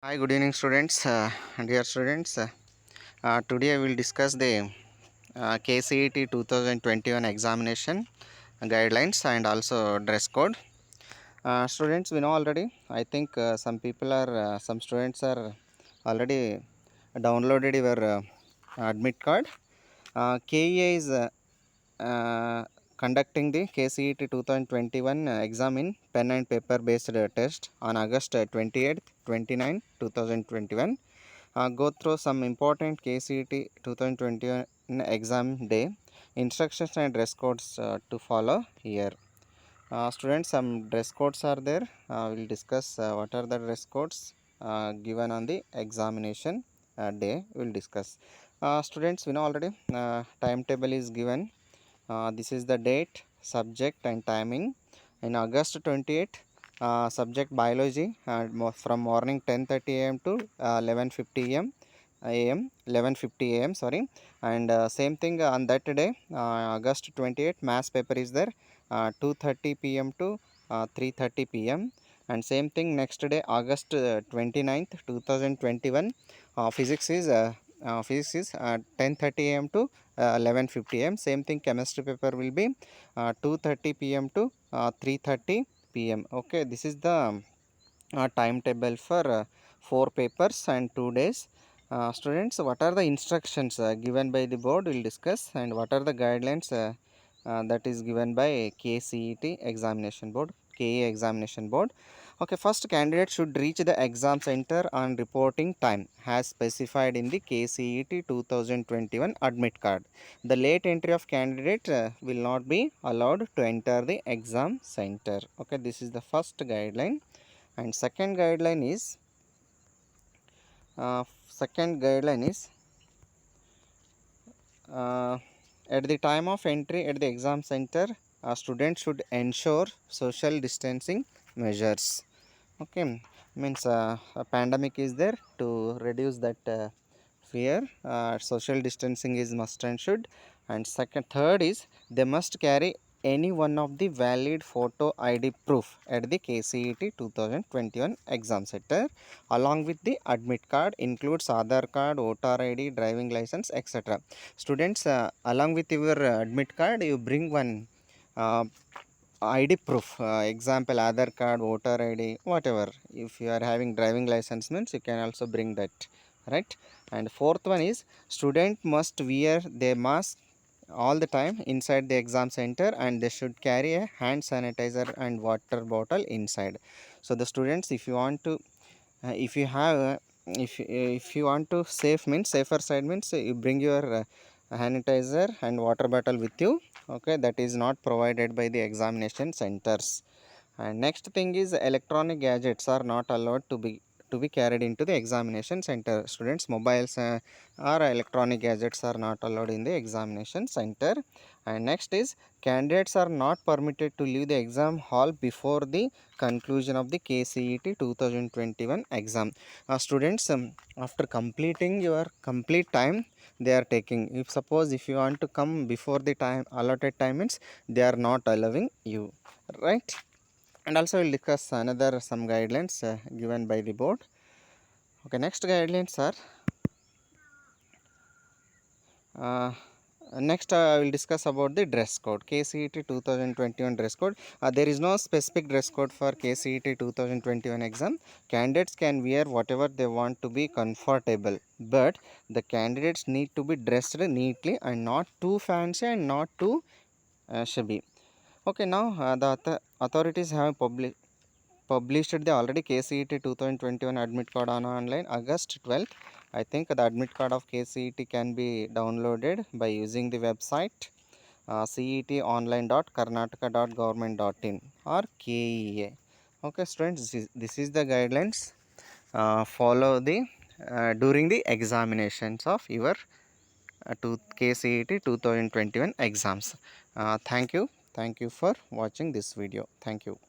Hi, good evening, students. Dear students, today I will discuss the KCET 2021 examination guidelines and also dress code. Students, we know already. I think some students are already downloaded your admit card. KEA is uh, conducting the KCET 2021 exam in pen and paper based test on August 28th, 29, 2021. Go through some important KCET 2021 exam day instructions and dress codes to follow here. Students, some dress codes are there. We'll discuss what are the dress codes given on the examination day. We'll discuss. Students, we know already timetable is given. This is the date, subject, and timing. In August 28th, subject biology from morning 10:30 a.m. to 11:50 a.m. 11:50 a.m. Sorry, and same thing on that day, August 28th, maths paper is there, 2:30 p.m. to 3:30 p.m. And same thing next day, August 29th, 2021, physics is 10:30 a.m. to 11:50 am. Same thing, chemistry paper will be 2:30 p.m. to 3:30 p.m. Okay, this is the timetable for 4 papers and 2 days. Students, what are the instructions given by the board? We'll discuss, and what are the guidelines that is given by KCET examination board, KE examination board. Okay, first candidate should reach the exam center on reporting time as specified in the KCET 2021 admit card. The late entry of candidate will not be allowed to enter the exam center. Okay, this is the first guideline. And second guideline is uh, at the time of entry at the exam center, a student should ensure social distancing measures. Okay, means a pandemic is there, to reduce that fear. Social distancing is must and should. And third is they must carry any one of the valid photo ID proof at the KCET 2021 exam center along with the admit card, includes Aadhaar card, voter ID, driving license, etc. Students, along with your admit card, you bring one uh, ID proof, example Aadhaar card, voter ID, whatever. If you are having driving license means you can also bring that, right? And fourth one is student must wear their mask all the time inside the exam center, and they should carry a hand sanitizer and water bottle inside. So the students, if you want to if you have if you want to safer side means you bring your sanitizer and water bottle with you. Okay, that is not provided by the examination centers. And next thing is electronic gadgets are not allowed to be carried into the examination center. Students, mobiles or electronic gadgets are not allowed in the examination center. And next is candidates are not permitted to leave the exam hall before the conclusion of the KCET 2021 exam. Students, after completing your complete time they are taking, if suppose if you want to come before the time allotted time means they are not allowing you, right? And also we'll discuss another some guidelines given by the board. Okay, next guidelines are uh, next I will discuss about the dress code, KCET 2021 dress code. There is no specific dress code for KCET 2021 exam. Candidates can wear whatever they want to be comfortable, but the candidates need to be dressed neatly and not too fancy and not too shabby. Okay, now the authorities have published the already KCET 2021 admit card on online August 12th. I think the admit card of KCET can be downloaded by using the website cetonline.karnataka.government.in or KEA. Okay, students, this is the guidelines. Follow the during the examinations of your to KCET 2021 exams. Thank you for watching this video. Thank you.